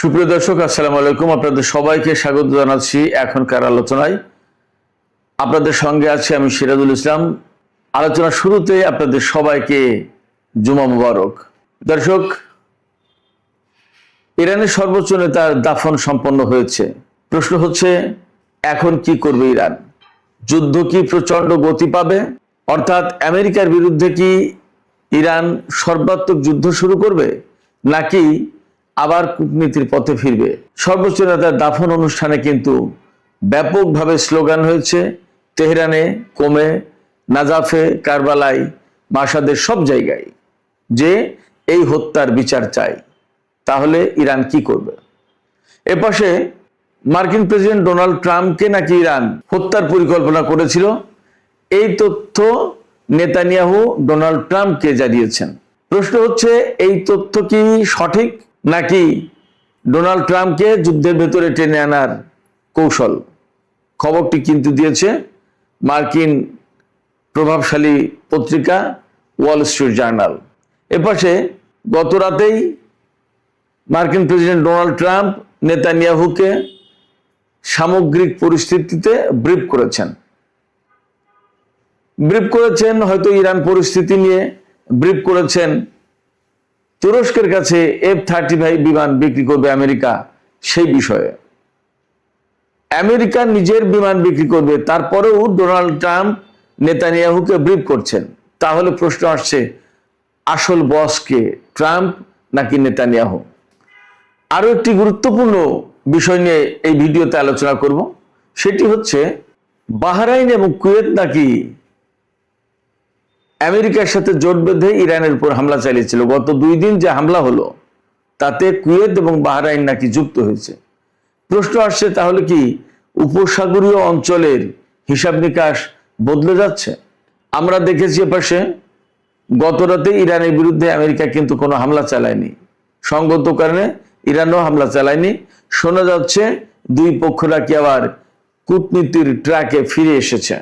সুপ্রিয় দর্শক, আসসালামু আলাইকুম। আপনাদের সবাইকে স্বাগত জানাচ্ছি এখনকার আলোচনায়। আপনাদের সঙ্গে আছি আমি সিরাজুল ইসলাম। আলোচনা শুরুতে আপনাদের সবাইকে জুমা মুবারক। দর্শক, ইরানের সর্বোচ্চ নেতার দাফন সম্পন্ন হয়েছে। প্রশ্ন হচ্ছে, এখন কি করবে ইরান? যুদ্ধ কি প্রচন্ড গতি পাবে? অর্থাৎ আমেরিকার বিরুদ্ধে কি ইরান সর্বাত্মক যুদ্ধ শুরু করবে, নাকি আবার কূটনীতির পথে ফিরবে? সর্বোচ্চ নেতার দাফন অনুষ্ঠানে কিন্তু ব্যাপকভাবে স্লোগান হয়েছে তেহরানে, কোমে, নাজাফে, কারবালায়, মাসাদের সব জায়গায় যে এই হত্যার বিচার চাই। তাহলে ইরান কি করবে? এপাশে মার্কিন প্রেসিডেন্ট ডোনাল্ড ট্রাম্পকে নাকি ইরান হত্যার পরিকল্পনা করেছিল, এই তথ্য নেতানিয়াহু ডোনাল্ড ট্রাম্পকে জানিয়েছেন। প্রশ্ন হচ্ছে, এই তথ্য কি সঠিক, নাকি ডোনাল্ড ট্রাম্পকে যুদ্ধের ভেতরে টেনে আনার কৌশল? খবরটি কিন্তু দিয়েছে মার্কিন প্রভাবশালী পত্রিকা ওয়াল স্ট্রিট জার্নাল। এপাশে গত রাতেই মার্কিন প্রেসিডেন্ট ডোনাল্ড ট্রাম্প নেতানিয়াহুকে সামগ্রিক পরিস্থিতিতে ব্রিফ করেছেন। হয়তো ইরান পরিস্থিতি নিয়ে ব্রিফ করেছেন। তুরস্কের কাছে F-35 বিমান বিক্রি করবে আমেরিকা, সেই বিষয়ে। আমেরিকা নিজের বিমান বিক্রি করবে, তারপরেও ডোনাল্ড ট্রাম্প নেতানিয়াহুকে ব্রিফ করছেন। তাহলে প্রশ্ন আসছে, আসল বস কে, ট্রাম্প নাকি নেতানিয়াহু? আরো একটি গুরুত্বপূর্ণ বিষয় নিয়ে এই ভিডিওতে আলোচনা করব। সেটি হচ্ছে, বাহরাইন এবং কুয়েত নাকি আমেরিকার সাথে জোট বেঁধে ইরানের উপর হামলা চালিয়েছিল। গত 2 দিন যে হামলা হলো, তাতে কুয়েত এবং বাহরাইন নাকি যুক্ত হয়েছে। প্রশ্ন আসছে, তাহলে কি উপসাগরীয় অঞ্চলের হিসাব নিকাশ বদলে যাচ্ছে? আমরা দেখেছি এপাশে গত রাতে ইরানের বিরুদ্ধে আমেরিকা কিন্তু কোনো হামলা চালায়নি, সঙ্গত কারণে ইরানও হামলা চালায়নি। শোনা যাচ্ছে দুই পক্ষ নাকি আবার কূটনীতির ট্র্যাকে ফিরে এসেছে।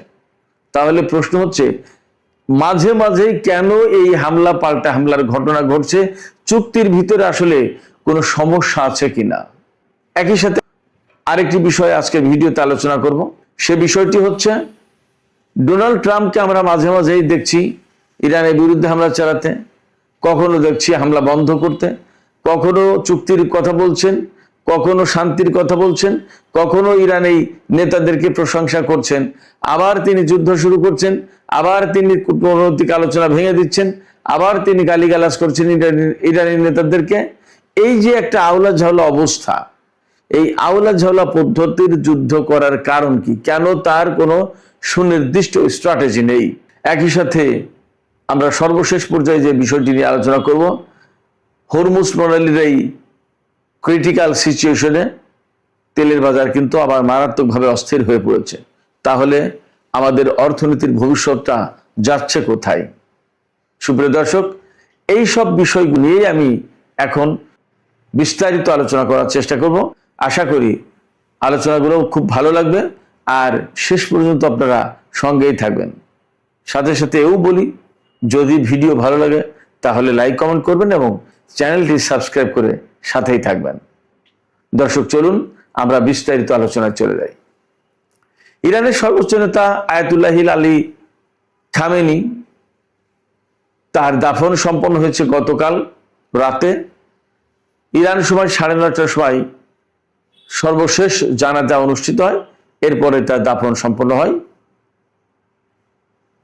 তাহলে প্রশ্ন হচ্ছে, মাঝে মাঝে কেন এই হামলা পাল্টা হামলার ঘটনা ঘটছে? চুক্তির ভিতরে আসলে কোনো সমস্যা আছে কিনা? একই সাথে আরেকটি বিষয় আজকে ভিডিওতে আলোচনা করব। সে বিষয়টি হচ্ছে, ডোনাল্ড ট্রাম্পকে আমরা মাঝে মাঝেই দেখছি ইরানের বিরুদ্ধে হামলা চালাতে, কখনো দেখছি হামলা বন্ধ করতে, কখনো চুক্তির কথা বলছেন, কখনো শান্তির কথা বলছেন, কখনো ইরানি নেতাদেরকে প্রশংসা করছেন, আবার তিনি যুদ্ধ শুরু করছেন, আবার তিনি কূটনৈতিক আলোচনা ভেঙে দিচ্ছেন, আবার তিনি গালিগালাজ করছেন ইরানি নেতাদেরকে। এই যে একটা আওলা ঝাওলা অবস্থা, এই আওলা ঝাওলা পদ্ধতির যুদ্ধ করার কারণ কি? কেন তার কোনো সুনির্দিষ্ট স্ট্র্যাটেজি নেই? একই সাথে আমরা সর্বশেষ পর্যায়ে যে বিষয়টি নিয়ে আলোচনা করব, হরমুজ প্রণালীর এই ক্রিটিক্যাল সিচুয়েশনে তেলের বাজার কিন্তু আবার মারাত্মকভাবে অস্থির হয়ে পড়েছে। তাহলে আমাদের অর্থনীতির ভবিষ্যৎটা যাচ্ছে কোথায়? সুপ্রিয় দর্শক, এই সব বিষয়গুলো নিয়েই আমি এখন বিস্তারিত আলোচনা করার চেষ্টা করব। আশা করি আলোচনাগুলো খুব ভালো লাগবে, আর শেষ পর্যন্ত আপনারা সঙ্গেই থাকবেন। সাথে সাথে এও বলি, যদি ভিডিও ভালো লাগে তাহলে লাইক কমেন্ট করবেন এবং চ্যানেলটি সাবস্ক্রাইব করে সাথেই থাকবেন। দর্শক, চলুন আমরা বিস্তারিত আলোচনায় চলে যাই। ইরানের সর্বোচ্চ নেতা আয়াতুল্লাহ আলী খামেনি, তার দাফন সম্পন্ন হয়েছে গতকাল রাতে। ইরান সময় 9:30টার সময় সর্বশেষ জানাজা অনুষ্ঠিত হয়, এরপরে তার দাফন সম্পন্ন হয়।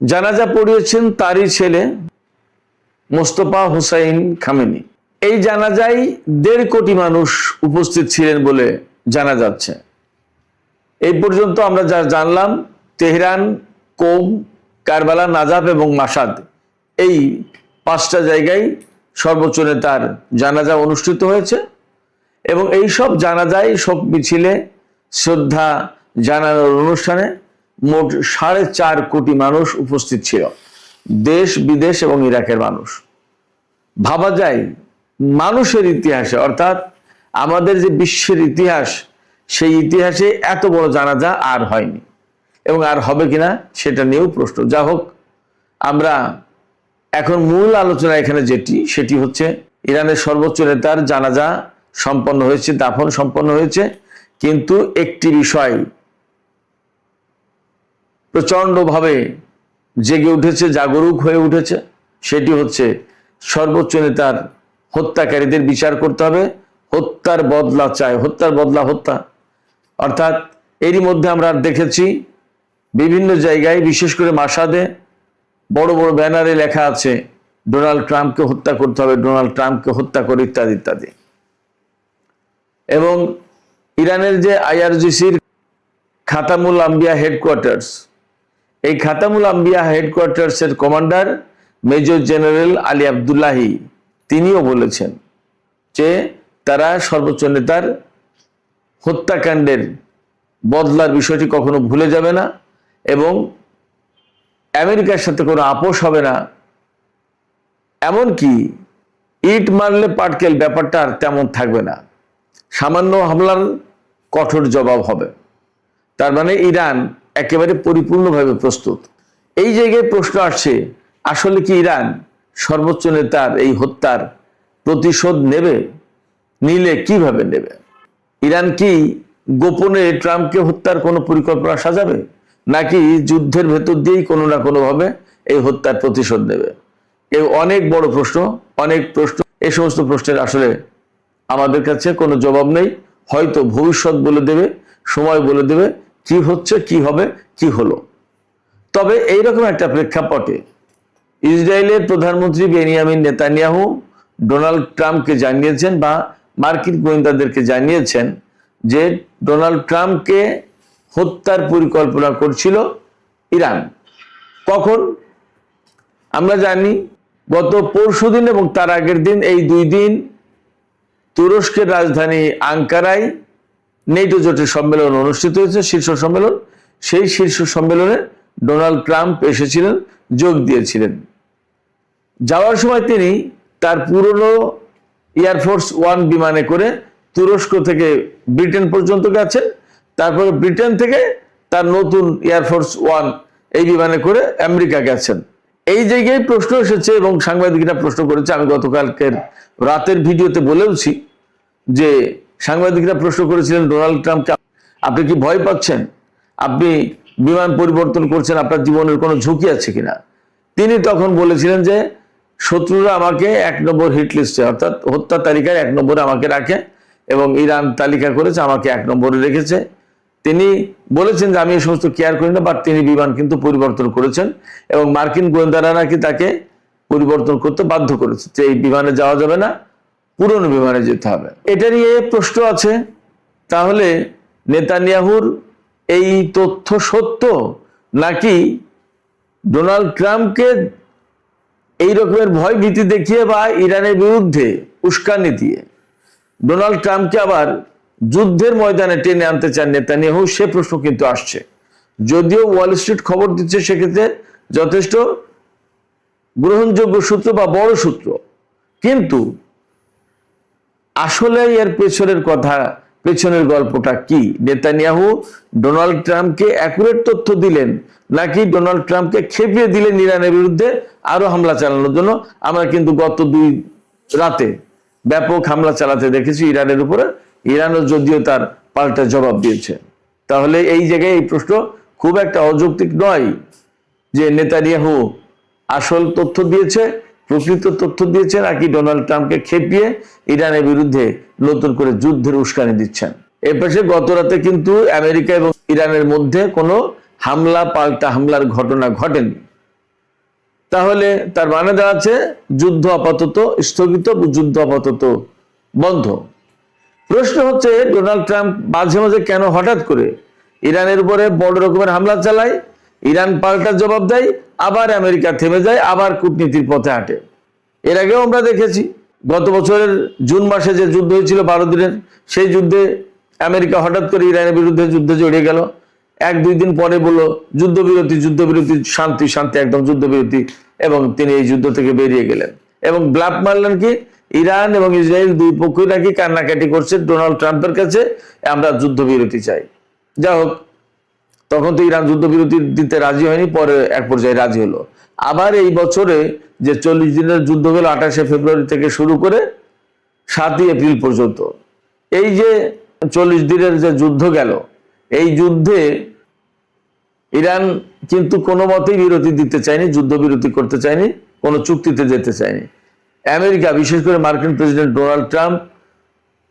জানাজা পড়িয়েছেন তারই ছেলে মোস্তফা হুসাইন খামেনি। এই জানাজায় 1.5 কোটি মানুষ উপস্থিত ছিলেন বলে জানা যাচ্ছে। এই পর্যন্ত আমরা যা জানলাম, তেহরান, কোম, কারবালা, নাজাফ এবং মাসাদ, এই 5টা জায়গায় সর্বোচ্চ নেতার জানাজা অনুষ্ঠিত হয়েছে। এবং এই সব জানাজায়, শোক মিছিলে, শ্রদ্ধা জানানোর অনুষ্ঠানে মোট 4.5 কোটি মানুষ উপস্থিত ছিল, দেশ বিদেশ এবং ইরাকের মানুষ। ভাবা যায় মানুষের ইতিহাসে, অর্থাৎ আমাদের যে বিশ্বের ইতিহাস, সেই ইতিহাসে এত বড় জানাজা আর হয়নি, এবং আর হবে কিনা সেটা নিয়েও প্রশ্ন। যা হোক, আমরা এখন মূল আলোচনা এখানে সেটি হচ্ছে ইরানের সর্বোচ্চ নেতার জানাজা সম্পন্ন হয়েছে, দাফন সম্পন্ন হয়েছে। কিন্তু একটি বিষয় প্রচন্ডভাবে জেগে উঠেছে, জাগরুক হয়ে উঠেছে, সেটি হচ্ছে সর্বোচ্চ নেতার হত্যাকারীদের বিচার করতে হবে। হত্যার বদলা চায়, হত্যার বদলা হত্যা। অর্থাৎ এরই মধ্যে আমরা দেখেছি বিভিন্ন জায়গায়, বিশেষ করে মাসাদে বড় বড় ব্যানারে লেখা আছে ডোনাল্ড ট্রাম্পকে হত্যা করতে হবে, ডোনাল্ড ট্রাম্পকে হত্যা করে, ইত্যাদি ইত্যাদি। এবং ইরানের যে IRGCর খাতামুল আম্বিয়া হেডকোয়ার্টার্স, এই খাতামুল আম্বিয়া হেডকোয়ার্টার্সের কমান্ডার মেজর জেনারেল আলী আব্দুল্লাহি তিনিও বলেছেন যে তারা সর্বোচ্চ নেতার হত্যাকাণ্ডের বদলার বিষয়টি কখনো ভুলে যাবে না এবং আমেরিকার সাথে কোনো আপোষ হবে না। এমনকি ইট মারলে পাটকেল ব্যাপারটা আর তেমন থাকবে না, সামান্য হামলার কঠোর জবাব হবে। তার মানে ইরান একেবারে পরিপূর্ণভাবে প্রস্তুত। এই জায়গায় প্রশ্ন আসছে, আসলে কি ইরান সর্বোচ্চ নেতার এই হত্যার প্রতিশোধ নেবে? নিলে কিভাবে নেবে? ইরান কি গোপনে ট্রাম্পকে হত্যার কোনো পরিকল্পনা সাজাবে, নাকি যুদ্ধের ভেতর দিয়েই কোনো না কোনোভাবে এই হত্যার প্রতিশোধ নেবে? এই অনেক বড় প্রশ্ন, অনেক প্রশ্ন। এই সমস্ত প্রশ্নের আসলে আমাদের কাছে কোনো জবাব নেই। হয়তো ভবিষ্যৎ বলে দেবে, সময় বলে দেবে কি হচ্ছে, কি হবে, কি হলো। তবে এইরকম একটা প্রেক্ষাপটে ইসরায়েলের প্রধানমন্ত্রী বেনিয়ামিন নেতানিয়াহু ডোনাল্ড ট্রাম্পকে জানিয়েছেন বা মার্কিন গোয়েন্দাদেরকে জানিয়েছেন যে ডোনাল্ড ট্রাম্পকে হত্যার পরিকল্পনা করছিল ইরান। কখন? আমরা জানি গত পরশুদিন এবং তার আগের দিন, এই 2 দিন তুরস্কের রাজধানী আঙ্কারায় নেটো জোটের সম্মেলন অনুষ্ঠিত হয়েছে, শীর্ষ সম্মেলন। সেই শীর্ষ সম্মেলনে ডোনাল্ড ট্রাম্প এসেছিলেন, যোগ দিয়েছিলেন। যাওয়ার সময় তিনি তার পুরনো এয়ারফোর্স 1 বিমানে করে তুরস্ক থেকে ব্রিটেন পর্যন্ত গেছেন, তারপরে ব্রিটেন থেকে তার নতুন এয়ারফোর্স 1 এই বিমানে করে আমেরিকা গেছেন। এই জায়গায় প্রশ্ন এসেছে এবং সাংবাদিকরা প্রশ্ন করেছে, আমি গতকালকের রাতের ভিডিওতে বলেওছি যে সাংবাদিকরা প্রশ্ন করেছিলেন ডোনাল্ড ট্রাম্পকে, আপনি কি ভয় পাচ্ছেন? আপনি বিমান পরিবর্তন করছেন, আপনার জীবনের কোনো ঝুঁকি আছে কিনা? তিনি তখন বলেছিলেন যে শত্রুরা আমাকে 1 নম্বর হিট লিস্টে, অর্থাৎ হত্যা তালিকায় 1 নম্বরে আমাকে রাখে এবং ইরান তালিকা করেছে, আমাকে 1 নম্বরে রেখেছে। তিনি বলেছেন যে আমি এই সমস্ত কেয়ার করি না, বাট তিনি বিমান কিন্তু পরিবর্তন করেছেন এবং মার্কিন গোয়েন্দারা নাকি তাকে পরিবর্তন করতে বাধ্য করেছে যে এই বিমানে যাওয়া যাবে না, পুরনো বিমানে যেতে হবে। এটা নিয়ে প্রশ্ন আছে, তাহলে নেতানিয়াহুর এই তথ্য সত্য, নাকি ডোনাল্ড ট্রাম্পকে এই রকমের ভয় ভীতি দেখিয়ে বা ইরানের বিরুদ্ধে উস্কানি দিয়ে ডোনাল্ড ট্রাম্পকে আবার যুদ্ধের ময়দানে টেনে আনতে চান নেতানিয়াহু? সে প্রশ্ন কিন্তু আসছে। যদিও ওয়াল স্ট্রিট খবর দিচ্ছে সেক্ষেত্রে যথেষ্ট গ্রহণযোগ্য সূত্র বা বড় সূত্র, কিন্তু আসলে এর পেছনের কথা, পেছনের গল্পটা কি? নেতানিয়াহু ডোনাল্ড ট্রাম্পকে অ্যাকুরেট তথ্য দিলেন, নাকি ডোনাল্ড ট্রাম্পকে খেপিয়ে দিলেন ইরানের বিরুদ্ধে আরো হামলা চালানোর জন্য? আমরা কিন্তু গত 2 রাতে ব্যাপক হামলা চালাতে দেখেছি ইরানের উপরে। ইরানও যদিও তার পাল্টা জবাব দিয়েছে। তাহলে এই জায়গায় এই প্রশ্ন খুব একটা অযৌক্তিক নয় যে নেতানিয়াহু আসল তথ্য দিয়েছে, প্রকৃত তথ্য দিয়েছে, নাকি ডোনাল্ড ট্রাম্পকে খেপিয়ে ইরানের বিরুদ্ধে নতুন করে যুদ্ধের উস্কানি দিচ্ছেন। এর পাশে গত রাতে কিন্তু আমেরিকা এবং ইরানের মধ্যে কোনো হামলা, পাল্টা হামলার ঘটনা ঘটেনি। তাহলে তার মানে দাঁড়াচ্ছে যুদ্ধ আপাতত স্থগিত, যুদ্ধ আপাতত বন্ধ। প্রশ্ন হচ্ছে ডোনাল্ড ট্রাম্প মাঝে মাঝে কেন হঠাৎ করে ইরানের উপরে বড় রকমের হামলা চালায়, ইরান পাল্টা জবাব দেয়, আবার আমেরিকা থেমে যায়, আবার কূটনীতির পথে হাঁটে। এর আগেও আমরা দেখেছি গত বছরের জুন মাসে যে যুদ্ধ হয়েছিল 12 দিনের, সেই যুদ্ধে আমেরিকা হঠাৎ করে ইরানের বিরুদ্ধে যুদ্ধে জড়িয়ে গেল। 1-2 দিন পরে বলল যুদ্ধবিরতি, যুদ্ধবিরতি, শান্তি শান্তি, একদম যুদ্ধবিরতি, এবং তিনি এই যুদ্ধ থেকে বেরিয়ে গেলেন এবং ব্লাফ মারলেন কি ইরান এবং ইসরায়েল 2 পক্ষই নাকি কান্নাকাটি করছে ডোনাল্ড ট্রাম্পের কাছে, আমরা যুদ্ধবিরতি চাই। যা হোক, তখন তো ইরান যুদ্ধবিরতি দিতে রাজি হয়নি, পরে এক পর্যায়ে রাজি হলো। আবার এই বছরে যে 40 দিনের যুদ্ধ হলো 28শে ফেব্রুয়ারি থেকে শুরু করে 7ই এপ্রিল পর্যন্ত, এই যে 40 দিনের যে যুদ্ধ গেল, এই যুদ্ধে ইরান কিন্তু কোনো মতেই বিরতি দিতে চায়নি, যুদ্ধবিরতি করতে চায়নি, কোনো চুক্তিতে যেতে চায়নি। আমেরিকা, বিশেষ করে মার্কিন প্রেসিডেন্ট ডোনাল্ড ট্রাম্প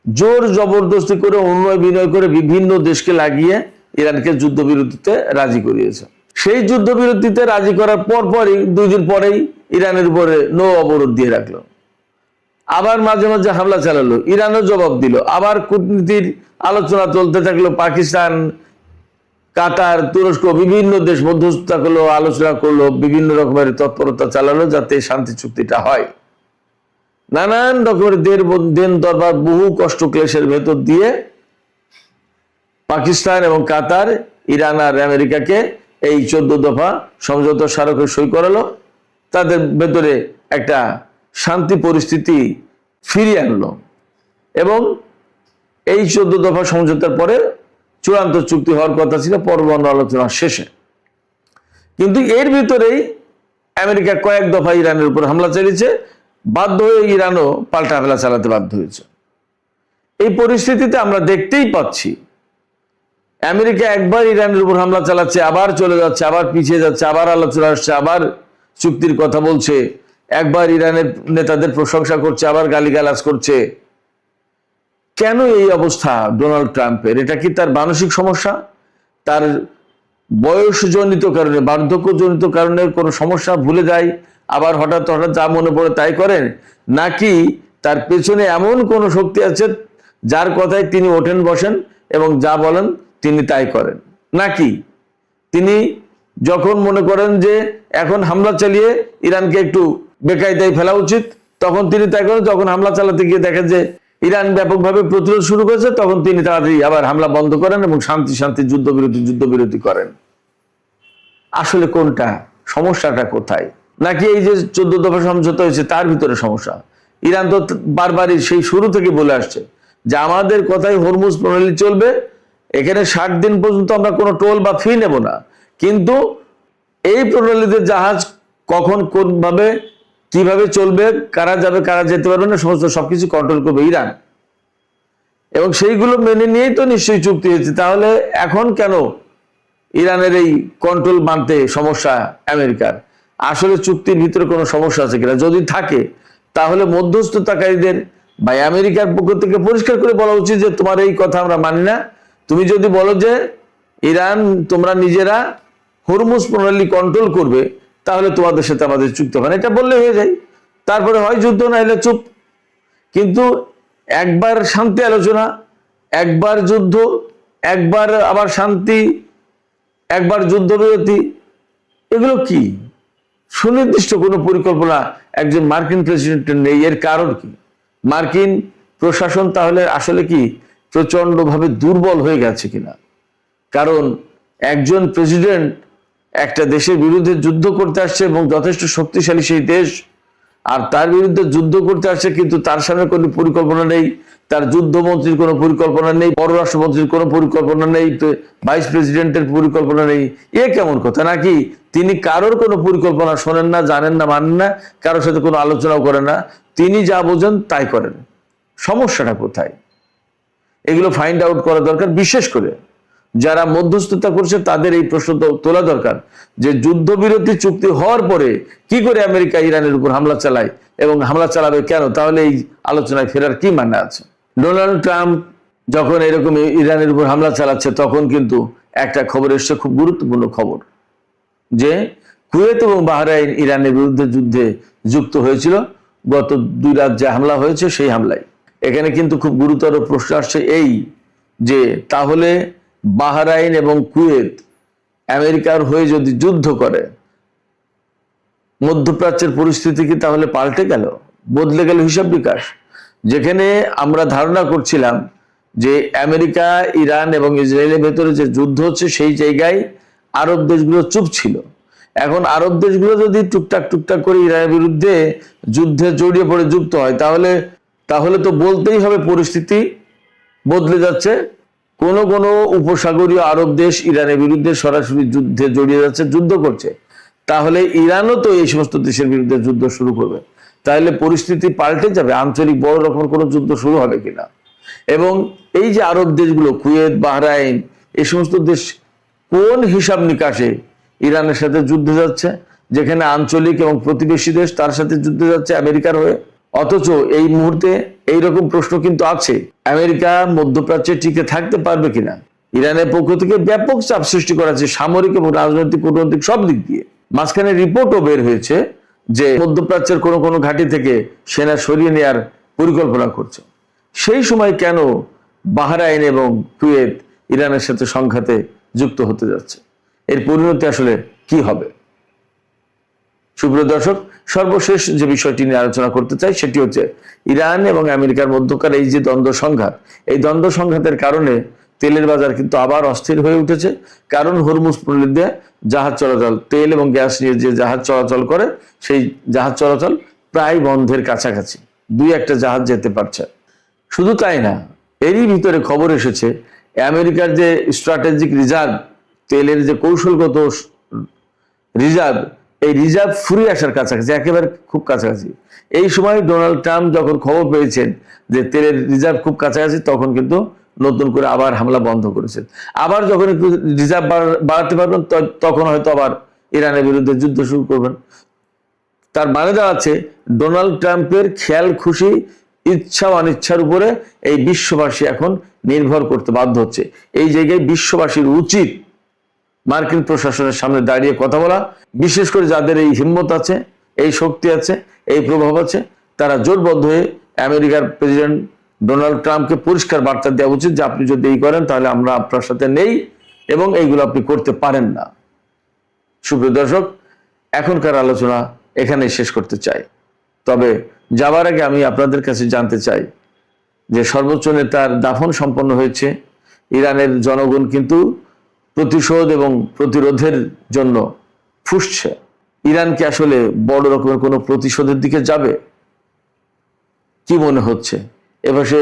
জোর জবরদস্তি করে, উন্নয় বিনয় করে বিভিন্ন দেশকে লাগিয়ে ইরানকে যুদ্ধবিরতিতে রাজি করিয়েছে। সেই যুদ্ধবিরতিতে রাজি করার পরই 2 দিন পরেই ইরানের উপরে নৌ অবরোধ দিয়ে রাখলো। আবার মাঝে মাঝে হামলা চালালো, ইরানও জবাব দিল। আবার কূটনীতির আলোচনা চলতে থাকলো, পাকিস্তান, কাতার, তুরস্ক বিভিন্ন দেশ মধ্যস্থতা করলো, আলোচনা করলো, বিভিন্ন রকমের তৎপরতা চালালো যাতে শান্তি চুক্তিটা হয়। নানান রকমের দেন দরবার, বহু কষ্ট ক্লেশের ভেতর দিয়ে পাকিস্তান এবং কাতার, ইরান আর আমেরিকাকে এই 14 দফা সমঝোতা স্মারকে সই করালো। তাদের ভেতরে একটা শান্তি পরিস্থিতি ফিরিয়ে আনলো এবং এই 14 দফা সমঝোতার পরে চূড়ান্ত চুক্তি হওয়ার কথা ছিল পরবর্তী আলোচনা শেষে। কিন্তু এর ভিতরেই আমেরিকা কয়েক দফা ইরানের উপর হামলা চালিয়েছে, বাধ্য হয়ে ইরানও পাল্টা হামলা চালাতে বাধ্য হয়েছে। এই পরিস্থিতিতে আমরা দেখতেই পাচ্ছি আমেরিকা একবার ইরানের উপর হামলা চালাচ্ছে, আবার চলে যাচ্ছে, আবার পিছিয়ে যাচ্ছে, আবার আলোচনা আসছে, আবার চুক্তির কথা বলছে, একবার ইরানের নেতাদের প্রশংসা করছে, আবার গালিগালাজ করছে। কেন এই অবস্থা ডোনাল্ড ট্রাম্পের? এটা কি তার মানসিক সমস্যা, তার বয়সজনিত কারণে, বার্ধক্যজনিত কারণে কোনো সমস্যা, ভুলে যায়, আবার হঠাৎ হঠাৎ যা মনে পড়ে তাই করেন? নাকি তার পেছনে এমন কোনো শক্তি আছে যার কথায় তিনি ওঠেন বসেন এবং যা বলেন তিনি তাই করেন? নাকি তিনি যখন মনে করেন যে এখন হামলা চালিয়ে ইরানকে একটু বেকায়দায় ফেলা উচিত, তখন তিনি তাই করেন, যখন হামলা চালাতে গিয়ে দেখেন যে ইরান ব্যাপকভাবে প্রতিরোধ শুরু করেছে, তখন তিনি তাড়াতাড়ি আবার হামলা বন্ধ করেন এবং শান্তি যুদ্ধবিরতি করেন? আসলে কোনটা? সমস্যাটা কোথায়? নাকি এই যে 14 দফা সমঝোতা হয়েছে তার ভিতরে সমস্যা? ইরান তো বারবারই সেই শুরু থেকে বলে আসছে যে আমাদের কথাই হরমুজ প্রণালী চলবে, এখানে 60 দিন পর্যন্ত আমরা কোনো টোল বা ফি নেব না, কিন্তু এই প্রণালীতে জাহাজ কখন কোনভাবে কিভাবে চলবে, কারা যাবে কারা যেতে পারবে না, সমস্ত সবকিছু কন্ট্রোল করবে ইরান। এবং সেইগুলো মেনে নিয়েই তো নিশ্চয়ই চুক্তি হয়েছে। তাহলে এখন কেন ইরানের এই কন্ট্রোল মানতে সমস্যা আমেরিকার? আসলে চুক্তির ভিতরে কোনো সমস্যা আছে কিনা? যদি থাকে তাহলে মধ্যস্থতাকারীদের বা আমেরিকার পক্ষ থেকে পরিষ্কার করে বলা উচিত যে তোমার এই কথা আমরা মানি না। তুমি যদি বলো যে ইরান তোমরা নিজেরা হরমুজ প্রণালী কন্ট্রোল করবে, তাহলে তোমাদের সাথে আমাদের চুক্তি হবে না, এটা বললে হয়ে যায়। তারপরে হয় যুদ্ধ, না হলে চুপ। কিন্তু একবার শান্তি আলোচনা, একবার যুদ্ধ, একবার আবার শান্তি, একবার যুদ্ধবিরতি, এগুলো কি? সুনির্দিষ্ট কোনো পরিকল্পনা একজন মার্কিন প্রেসিডেন্টের নেই। এর কারণ কি? মার্কিন প্রশাসন তাহলে আসলে কি প্রচন্ডভাবে দুর্বল হয়ে গেছে কিনা? কারণ একজন প্রেসিডেন্ট একটা দেশের বিরুদ্ধে যুদ্ধ করতে আসছে এবং যথেষ্ট শক্তিশালী সেই দেশ, আর তার বিরুদ্ধে যুদ্ধ করতে আসছে, কিন্তু তার সামনে কোনো পরিকল্পনা নেই, তার যুদ্ধমন্ত্রীর কোনো পরিকল্পনা নেই, পররাষ্ট্রমন্ত্রীর কোনো পরিকল্পনা নেই, ভাইস প্রেসিডেন্টের পরিকল্পনা নেই। এ কেমন কথা? নাকি তিনি কারোর কোনো পরিকল্পনা শোনেন না, জানেন না, মানেন না, কারোর সাথে কোনো আলোচনাও করেন না, তিনি যা বোঝেন তাই করেন? সমস্যাটা কোথায়? এগুলো ফাইন্ড আউট করা দরকার। বিশেষ করে যারা মধ্যস্থতা করছে তাদের এই প্রশ্ন তোলা দরকার যে যুদ্ধবিরতি চুক্তি হওয়ার পরে কি করে আমেরিকা ইরানের উপর হামলা চালায় এবং হামলা চালাবে কেন? তাহলে এই আলোচনায় ফেরার কি মানে আছে? ডোনাল্ড ট্রাম্প যখন এরকম ইরানের উপর হামলা চালাচ্ছে, তখন কিন্তু একটা খবর এসছে, খুব গুরুত্বপূর্ণ খবর, যে কুয়েত এবং বাহরাইন ইরানের বিরুদ্ধে যুদ্ধে যুক্ত হয়েছিল গত 2 রাত যে হামলা হয়েছে সেই হামলায়। এখানে কিন্তু খুব গুরুতর প্রশ্ন আসছে এই যে তাহলে বাহরাইন এবং কুয়েত আমেরিকার হয়ে যদি যুদ্ধ করে, মধ্যপ্রাচ্যের পরিস্থিতি কি তাহলে পাল্টে গেল, বদলে গেল হিসাব বিকাশ? যেখানে আমরা ধারণা করছিলাম যে আমেরিকা, ইরান এবং ইসরায়েলের ভেতরে যে যুদ্ধ হচ্ছে, সেই জায়গায় আরব দেশগুলো চুপ ছিল। এখন আরব দেশগুলো যদি টুকটাক করে ইরানের বিরুদ্ধে যুদ্ধে জড়িয়ে পড়ে যুক্ত হয়, তাহলে তো বলতেই হবে পরিস্থিতি বদলে যাচ্ছে। কোন উপসাগরীয় আরব দেশ ইরানের বিরুদ্ধে সরাসরি যুদ্ধে জড়িয়ে যাচ্ছে, যুদ্ধ করছে। তাহলে ইরানও তো এই সমস্ত দেশের বিরুদ্ধে যুদ্ধ শুরু করবে, তাহলে পরিস্থিতি পাল্টে যাবে। আঞ্চলিক বড় রকমের কোনো যুদ্ধ শুরু হবে কিনা? এবং এই যে আরব দেশগুলো কুয়েত, বাহরাইন, এই সমস্ত দেশ কোন হিসাব নিকাশে ইরানের সাথে যুদ্ধে যাচ্ছে, যেখানে আঞ্চলিক এবং প্রতিবেশী দেশ তার সাথে যুদ্ধে যাচ্ছে আমেরিকার হয়ে। অথচ এই মুহূর্তে এইরকম প্রশ্ন কিন্তু আছে, আমেরিকা মধ্যপ্রাচ্যে টিকে থাকতে পারবে কিনা। ইরানের পক্ষ থেকে ব্যাপক চাপ সৃষ্টি করা হচ্ছে, সামরিক এবং রাজনৈতিক, কূটনৈতিক সব দিক দিয়ে। মাঝখানে রিপোর্টও বের হয়েছে যে মধ্যপ্রাচ্যের কোনো কোনো ঘাঁটি থেকে সেনা সরিয়ে নেওয়ার পরিকল্পনা করছে। সেই সময় কেন বাহরাইন এবং কুয়েত ইরানের সাথে সংঘাতে যুক্ত হতে যাচ্ছে? এর পরিণতি আসলে কি হবে? সুপ্রিয় দর্শক, সর্বশেষ যে বিষয়টি নিয়ে আলোচনা করতে চাই সেটি হচ্ছে ইরান এবং আমেরিকার মধ্যকার এই যে দ্বন্দ্ব সংঘাত, এই দ্বন্দ্ব সংঘাতের কারণে তেলের বাজার কিন্তু আবার অস্থির হয়ে উঠেছে। কারণ হরমুজ প্রণালী দিয়ে জাহাজ চলাচল, তেল এবং গ্যাস নিয়ে যে জাহাজ চলাচল করে, সেই জাহাজ চলাচল প্রায় বন্ধের কাছাকাছি, দুই একটা জাহাজ যেতে পারছে। শুধু তাই না, এরই ভিতরে খবর এসেছে আমেরিকার যে স্ট্র্যাটেজিক রিজার্ভ, তেলের যে কৌশলগত রিজার্ভ, এই রিজার্ভ ফুরিয়ে আসার কাছাকাছি, একেবারে খুব কাছাকাছি। এই সময় ডোনাল্ড ট্রাম্প যখন খবর পেয়েছেন যে তেলের রিজার্ভ খুব কাছাকাছি, তখন কিন্তু নতুন করে আবার হামলা বন্ধ করেছেন। আবার যখন একটু রিজার্ভ বাড়াতে পারবেন, তখন হয়তো আবার ইরানের বিরুদ্ধে যুদ্ধ শুরু করবেন। তার মানে দাঁড়াচ্ছে ডোনাল্ড ট্রাম্পের খেয়াল খুশি, ইচ্ছা অনিচ্ছার উপরে এই বিশ্ববাসী এখন নির্ভর করতে বাধ্য হচ্ছে। এই জায়গায় বিশ্ববাসীর উচিত মার্কিন প্রশাসনের সামনে দাঁড়িয়ে কথা বলা, বিশেষ করে যাদের এই হিম্মত আছে, এই শক্তি আছে, এই প্রভাব আছে, তারা জোটবদ্ধ হয়ে আমেরিকার প্রেসিডেন্ট ডোনাল্ড ট্রাম্পকে পরিষ্কার বার্তা দেওয়া উচিত যে আপনি যদি এই করেন তাহলে আমরা আপনার সাথে নেই এবং এইগুলো আপনি করতে পারেন না। সুপ্রিয় দর্শক, এখনকার আলোচনা এখানেই শেষ করতে চাই। তবে যাবার আগে আমি আপনাদের কাছে জানতে চাই যে সর্বোচ্চ নেতার দাফন সম্পন্ন হয়েছে। ইরানের জনগণ কিন্তু প্রতিশোধ এবং প্রতিরোধের জন্য ফুঁসছে। ইরান কি আসলে বড় রকমের কোনো প্রতিশোধের দিকে যাবে? কি মনে হচ্ছে? এপাশে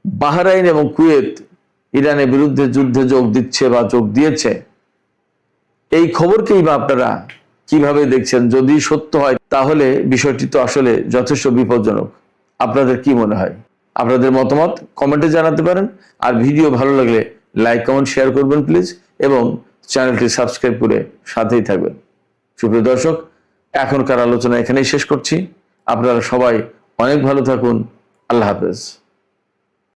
বাহরাইন এবং কুয়েত ইরানের বিরুদ্ধে যুদ্ধে যোগ দিচ্ছে বা যোগ দিয়েছে, এই খবরকেই বা আপনারা কিভাবে দেখছেন? যদি সত্য হয় তাহলে বিষয়টি তো আসলে যথেষ্ট বিপজ্জনক। আপনাদের কি মনে হয়? আপনাদের মতামত কমেন্টে জানাতে পারেন। আর ভিডিও ভালো লাগলে লাইক, কমেন্ট, শেয়ার করবেন প্লিজ, এবং চ্যানেলটি সাবস্ক্রাইব করে সাথেই থাকবেন। সুপ্রিয় দর্শক, এখনকার আলোচনা এখানেই শেষ করছি। আপনারা সবাই অনেক ভালো থাকুন। আল্লাহ হাফেজ।